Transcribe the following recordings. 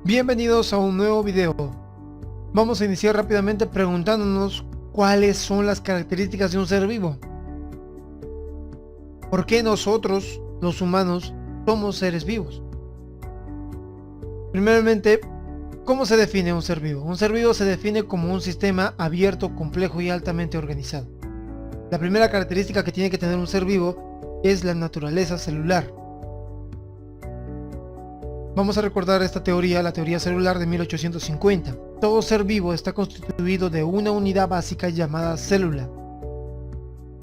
Bienvenidos a un nuevo video. Vamos a iniciar rápidamente preguntándonos cuáles son las características de un ser vivo. ¿Por qué nosotros, los humanos, somos seres vivos? Primeramente, ¿cómo se define un ser vivo? Un ser vivo se define como un sistema abierto, complejo y altamente organizado. La primera característica que tiene que tener un ser vivo es la naturaleza celular. Vamos a recordar esta teoría, la teoría celular de 1850. Todo ser vivo está constituido de una unidad básica llamada célula.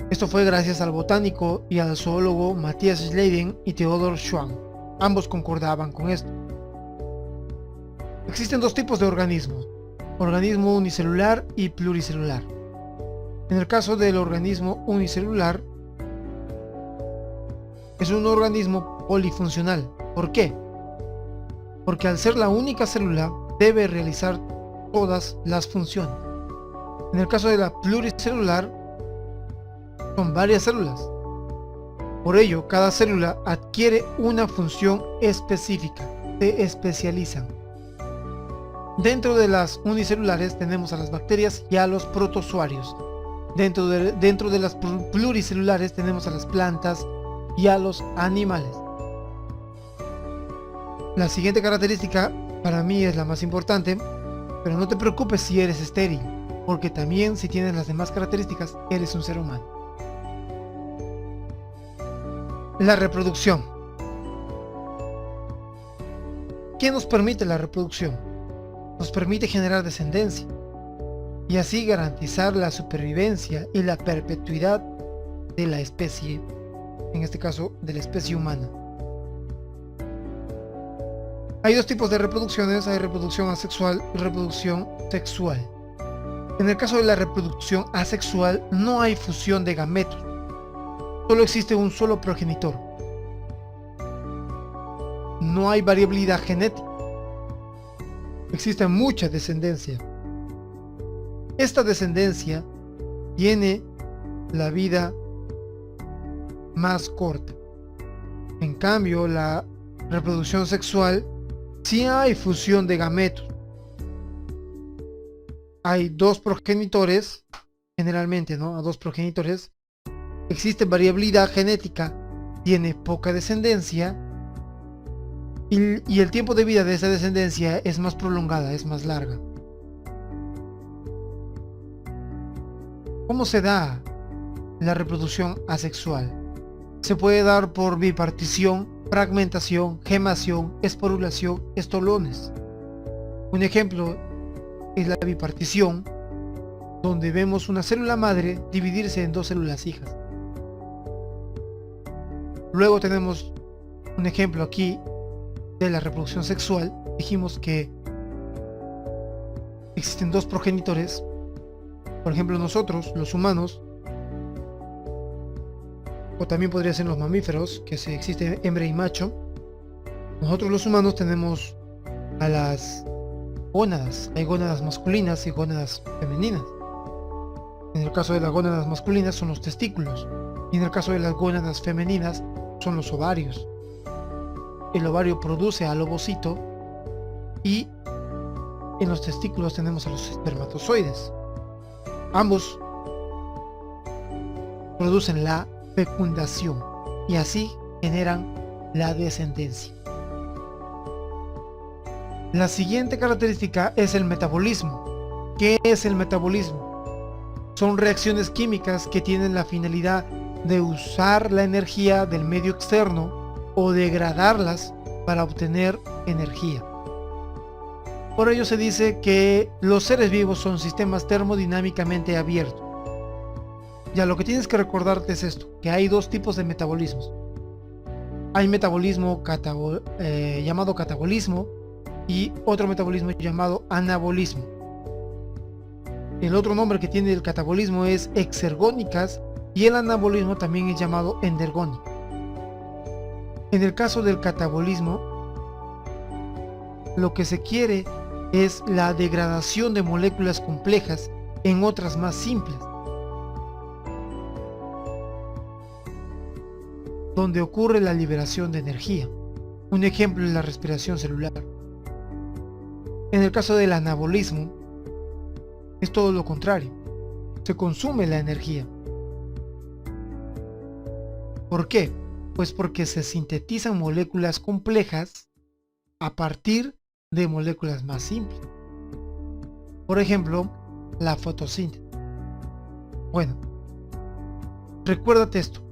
Esto fue gracias al botánico y al zoólogo Matthias Schleiden y Theodor Schwann. Ambos concordaban con esto. Existen dos tipos de organismos: organismo unicelular y pluricelular. En el caso del organismo unicelular, es un organismo polifuncional. ¿Por qué? Porque al ser la única célula, debe realizar todas las funciones. En el caso de la pluricelular, son varias células. Por ello, cada célula adquiere una función específica, se especializan. Dentro de las unicelulares tenemos a las bacterias y a los protozoarios. Dentro de las pluricelulares tenemos a las plantas y a los animales. La siguiente característica para mí es la más importante, pero no te preocupes si eres estéril, porque también si tienes las demás características, eres un ser humano. La reproducción. ¿Qué nos permite la reproducción? Nos permite generar descendencia y así garantizar la supervivencia y la perpetuidad de la especie, en este caso de la especie humana. Hay dos tipos de reproducciones: hay reproducción asexual y reproducción sexual. En el caso de la reproducción asexual no hay fusión de gametos, solo existe un solo progenitor. No hay variabilidad genética, existe mucha descendencia. Esta descendencia tiene la vida más corta. En cambio, la reproducción sexual, sí hay fusión de gametos. Hay dos progenitores, generalmente, ¿no? A dos progenitores. Existe variabilidad genética, tiene poca descendencia y el tiempo de vida de esa descendencia es más prolongada, es más larga. ¿Cómo se da la reproducción asexual? Se puede dar por bipartición, fragmentación, gemación, esporulación, estolones. Un ejemplo es la bipartición, donde vemos una célula madre dividirse en dos células hijas. Luego tenemos un ejemplo aquí de la reproducción sexual. Dijimos que existen dos progenitores. Por ejemplo, nosotros, los humanos, o también podría ser los mamíferos, que existe hembra y macho. Nosotros los humanos tenemos a las gónadas. Hay gónadas masculinas y gónadas femeninas. En el caso de las gónadas masculinas son los testículos, y en el caso de las gónadas femeninas son los ovarios. El ovario produce al ovocito y en los testículos tenemos a los espermatozoides. Ambos producen la fecundación y así generan la descendencia. La siguiente característica es el metabolismo. ¿Qué es el metabolismo? Son reacciones químicas que tienen la finalidad de usar la energía del medio externo o degradarlas para obtener energía. Por ello se dice que los seres vivos son sistemas termodinámicamente abiertos. Ya, lo que tienes que recordarte es esto, que hay dos tipos de metabolismos. Hay metabolismo llamado catabolismo y otro metabolismo llamado anabolismo. El otro nombre que tiene el catabolismo es exergónicas y el anabolismo también es llamado endergónico. En el caso del catabolismo, lo que se quiere es la degradación de moléculas complejas en otras más simples, donde ocurre la liberación de energía. Un ejemplo es la respiración celular. En el caso del anabolismo, es todo lo contrario. Se consume la energía. ¿Por qué? Pues porque se sintetizan moléculas complejas a partir de moléculas más simples. Por ejemplo, la fotosíntesis. Bueno, recuérdate esto.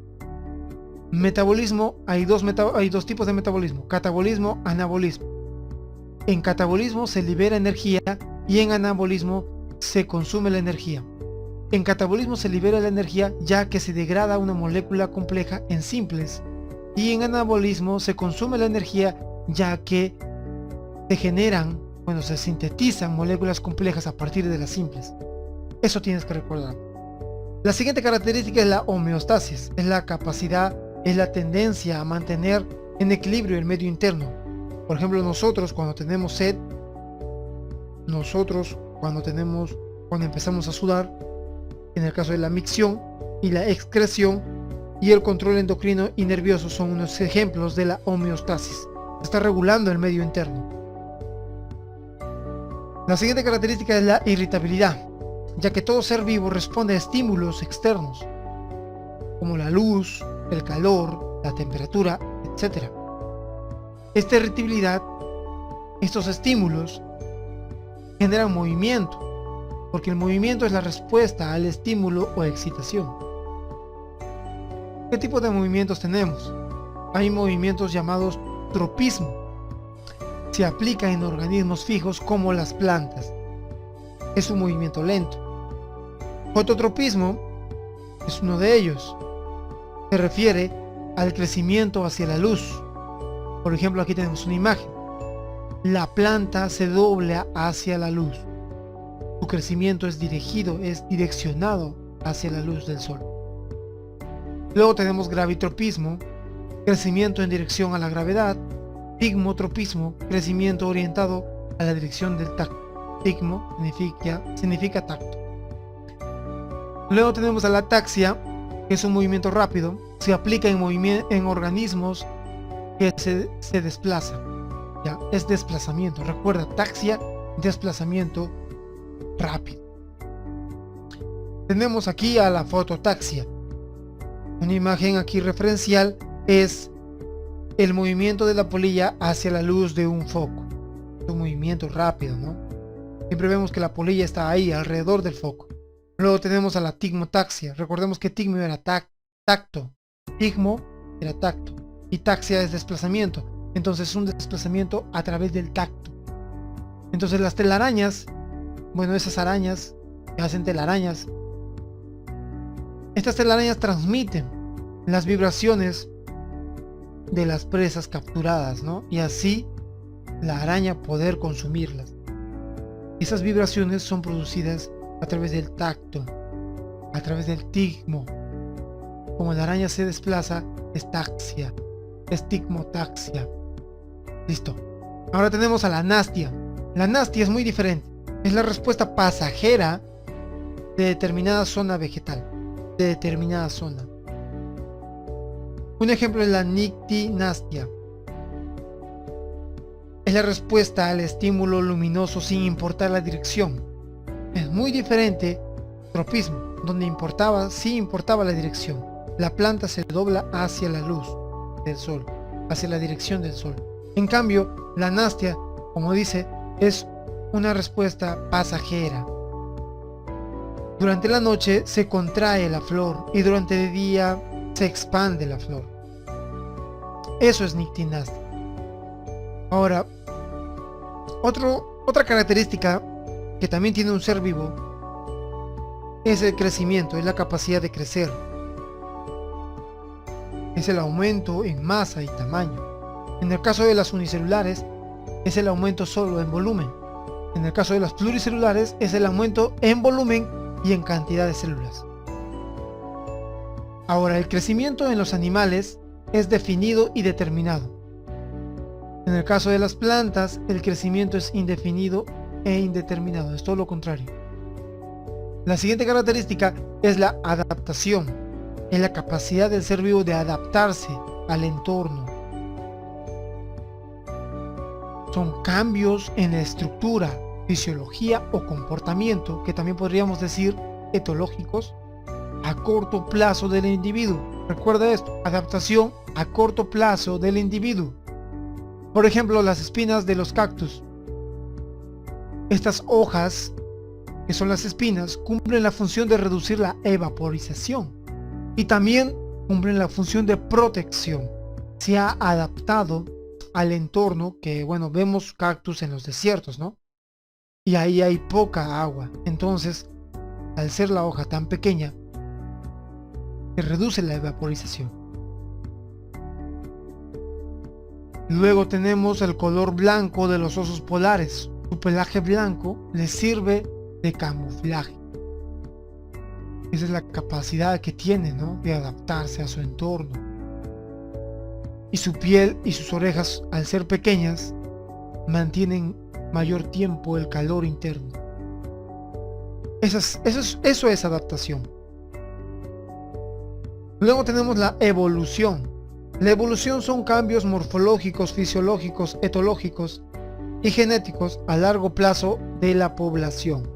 Metabolismo, hay dos tipos de metabolismo: catabolismo, anabolismo. En catabolismo se libera energía y en anabolismo se consume la energía. En catabolismo se libera la energía ya que se degrada una molécula compleja en simples, y en anabolismo se consume la energía ya que se sintetizan moléculas complejas a partir de las simples. Eso tienes que recordar. La siguiente característica es la homeostasis. Es la capacidad, es la tendencia a mantener en equilibrio el medio interno. Por ejemplo, nosotros cuando tenemos sed, cuando empezamos a sudar, en el caso de la micción y la excreción y el control endocrino y nervioso son unos ejemplos de la homeostasis. Se está regulando el medio interno. La siguiente característica es la irritabilidad, ya que todo ser vivo responde a estímulos externos, como la luz, el calor, la temperatura, etc. Esta irritabilidad, estos estímulos, generan movimiento, porque el movimiento es la respuesta al estímulo o excitación. ¿Qué tipo de movimientos tenemos? Hay movimientos llamados tropismo. Se aplica en organismos fijos como las plantas. Es un movimiento lento. Fototropismo es uno de ellos. Se refiere al crecimiento hacia la luz. Por ejemplo, aquí tenemos una imagen. La planta se dobla hacia la luz. Su crecimiento es direccionado hacia la luz del sol. Luego tenemos gravitropismo, crecimiento en dirección a la gravedad. Tigmotropismo, crecimiento orientado a la dirección del tacto. Tigmo significa tacto. Luego tenemos a la ataxia, que es un movimiento rápido. Se aplica en organismos que se desplazan. Ya, es desplazamiento. Recuerda, ataxia, desplazamiento rápido. Tenemos aquí a la fototaxia. Una imagen aquí referencial es el movimiento de la polilla hacia la luz de un foco. Es un movimiento rápido, ¿no? Siempre vemos que la polilla está ahí, alrededor del foco. Luego tenemos a la tigmotaxia. Recordemos que tigmo era tacto. Tigmo era tacto. Y taxia es desplazamiento. Entonces es un desplazamiento a través del tacto. Entonces las telarañas, esas arañas que hacen telarañas, estas telarañas transmiten las vibraciones de las presas capturadas, ¿no? Y así la araña poder consumirlas. Esas vibraciones son producidas a través del tacto, a través del tigmo. Como la araña se desplaza, es taxia, es tigmotaxia. Listo. Ahora tenemos a la anastia. La anastia es muy diferente. Es la respuesta pasajera de determinada zona vegetal, de determinada zona. Un ejemplo es la nictinastia. Es la respuesta al estímulo luminoso sin importar la dirección. Es muy diferente tropismo, donde sí importaba la dirección. La planta se dobla hacia la luz del sol, hacia la dirección del sol. En cambio, la anastia, como dice, es una respuesta pasajera. Durante la noche se contrae la flor y durante el día se expande la flor. Eso es nictinastia. Ahora, otra característica que también tiene un ser vivo es el crecimiento, es la capacidad de crecer. Es el aumento en masa y tamaño. En el caso de las unicelulares, es el aumento solo en volumen. En el caso de las pluricelulares, es el aumento en volumen y en cantidad de células. Ahora, el crecimiento en los animales es definido y determinado. En el caso de las plantas, el crecimiento es indefinido e indeterminado, es todo lo contrario. La siguiente característica es la adaptación, es la capacidad del ser vivo de adaptarse al entorno. son cambios en la estructura, fisiología o comportamiento, que también podríamos decir etológicos, a corto plazo del individuo. Recuerda esto, adaptación a corto plazo del individuo. Por ejemplo, las espinas de los cactus. Estas hojas, que son las espinas, cumplen la función de reducir la evaporización y también cumplen la función de protección. Se ha adaptado al entorno que, bueno, vemos cactus en los desiertos, ¿no? Y ahí hay poca agua. Entonces, al ser la hoja tan pequeña, se reduce la evaporización. Luego tenemos el color blanco de los osos polares. Su pelaje blanco les sirve de camuflaje. Esa es la capacidad que tiene, ¿no?, de adaptarse a su entorno. Y su piel y sus orejas, al ser pequeñas, mantienen mayor tiempo el calor interno. Eso es adaptación. Luego tenemos la evolución. La evolución son cambios morfológicos, fisiológicos, etológicos y genéticos a largo plazo de la población.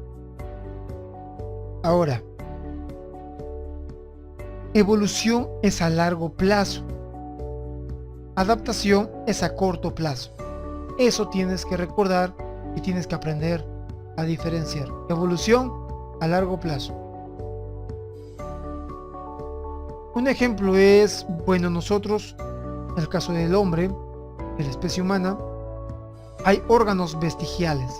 Ahora, evolución es a largo plazo. Adaptación es a corto plazo. Eso tienes que recordar y tienes que aprender a diferenciar. Evolución a largo plazo. Un ejemplo es, bueno, nosotros, en el caso del hombre, de la especie humana, hay órganos vestigiales.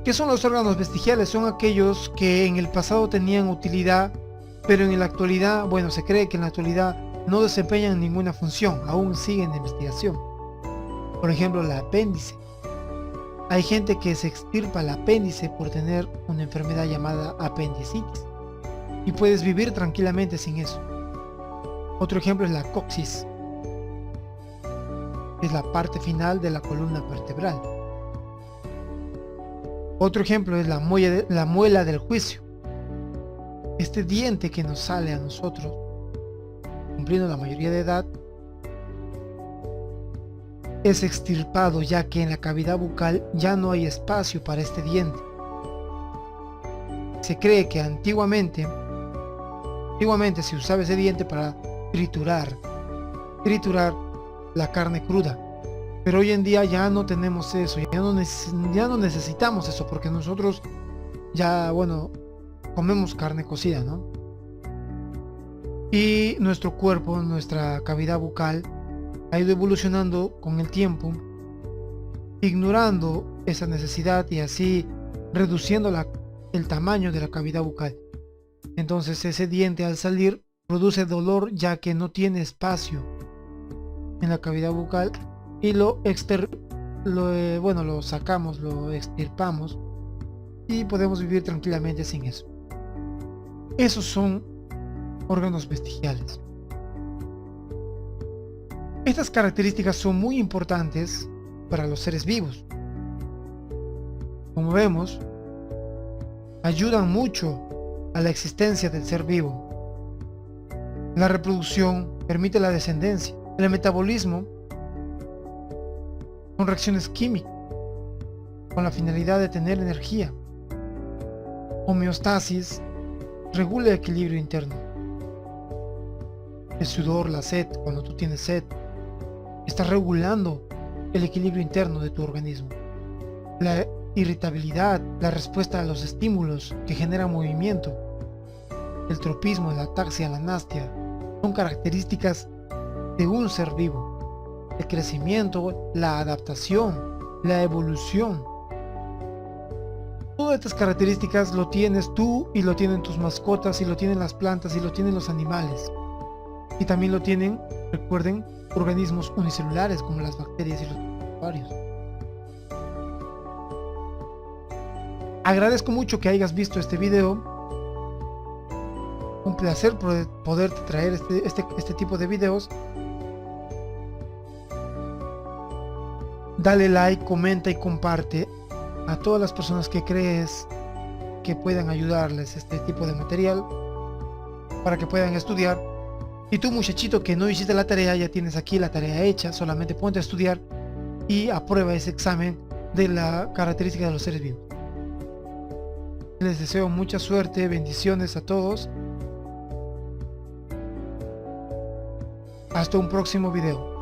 ¿Qué son los órganos vestigiales? Son aquellos que en el pasado tenían utilidad, pero en la actualidad, bueno, se cree que en la actualidad no desempeñan ninguna función, aún siguen en investigación. Por ejemplo, el apéndice. Hay gente que se extirpa el apéndice por tener una enfermedad llamada apendicitis y puedes vivir tranquilamente sin eso. Otro ejemplo es la coxis, que es la parte final de la columna vertebral. Otro ejemplo es la muela del juicio. Este diente que nos sale a nosotros, cumpliendo la mayoría de edad, es extirpado ya que en la cavidad bucal ya no hay espacio para este diente. Se cree que antiguamente se usaba ese diente para triturar la carne cruda. Pero hoy en día ya no tenemos eso, ya no necesitamos eso, porque nosotros ya, bueno, comemos carne cocida, ¿no? Y nuestro cuerpo, nuestra cavidad bucal, ha ido evolucionando con el tiempo, ignorando esa necesidad y así reduciendo el tamaño de la cavidad bucal. Entonces ese diente al salir produce dolor ya que no tiene espacio en la cavidad bucal y lo sacamos, lo extirpamos y podemos vivir tranquilamente sin eso. Esos son órganos vestigiales. Estas características son muy importantes para los seres vivos. Como vemos, ayudan mucho a la existencia del ser vivo. La reproducción permite la descendencia. El metabolismo son reacciones químicas con la finalidad de tener energía. Homeostasis regula el equilibrio interno. El sudor, la sed, cuando tú tienes sed, está regulando el equilibrio interno de tu organismo. La irritabilidad, la respuesta a los estímulos que generan movimiento, el tropismo, la ataxia, la anastia, son características de un ser vivo. El crecimiento, la adaptación, la evolución. Todas estas características lo tienes tú y lo tienen tus mascotas y lo tienen las plantas y lo tienen los animales. Y también lo tienen, recuerden, organismos unicelulares como las bacterias y los protozoarios. Agradezco mucho que hayas visto este video. Un placer poderte traer este tipo de videos. Dale like, comenta y comparte a todas las personas que crees que puedan ayudarles este tipo de material para que puedan estudiar. Y tú, muchachito, que no hiciste la tarea, ya tienes aquí la tarea hecha, solamente ponte a estudiar y aprueba ese examen de la característica de los seres vivos. Les deseo mucha suerte, bendiciones a todos. Hasta un próximo video.